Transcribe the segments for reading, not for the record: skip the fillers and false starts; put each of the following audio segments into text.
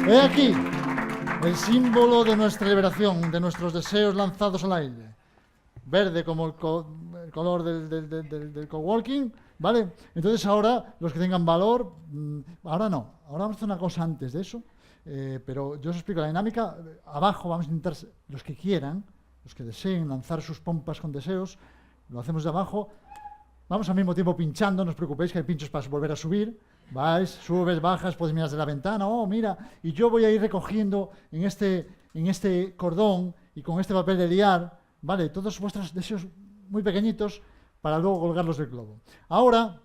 He aquí el símbolo de nuestra liberación, de nuestros deseos lanzados al aire. Verde como el color del coworking, ¿vale? Entonces ahora, los que tengan valor, ahora no, ahora vamos a hacer una cosa antes de eso, pero yo os explico la dinámica. Abajo vamos a intentar, los que quieran, los que deseen lanzar sus pompas con deseos, lo hacemos de abajo. Vamos al mismo tiempo pinchando, no os preocupéis que hay pinchos para volver a subir. Vais, subes, bajas, podéis mirar desde la ventana, oh, mira, y yo voy a ir recogiendo en este cordón y con este papel de liar, ¿vale? Todos vuestros deseos muy pequeñitos para luego colgarlos del globo. Ahora,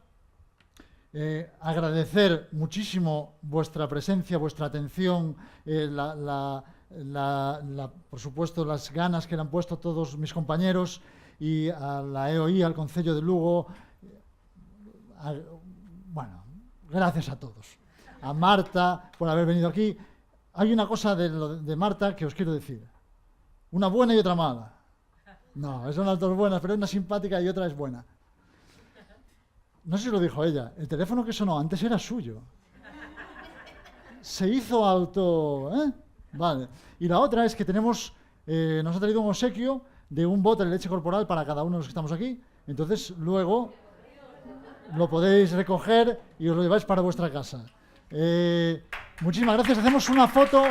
agradecer muchísimo vuestra presencia, vuestra atención, por supuesto, las ganas que le han puesto todos mis compañeros y a la EOI, al Concello de Lugo. Bueno, gracias a todos. A Marta por haber venido aquí. Hay una cosa de Marta que os quiero decir. Una buena y otra mala. No, son las dos buenas, pero una simpática y otra es buena. No sé si lo dijo ella. El teléfono que sonó antes era suyo. Se hizo auto... Vale. Y la otra es que nos ha traído un obsequio de un bote de leche corporal para cada uno de los que estamos aquí. Entonces, luego lo podéis recoger y os lo lleváis para vuestra casa. Muchísimas gracias. Hacemos una foto.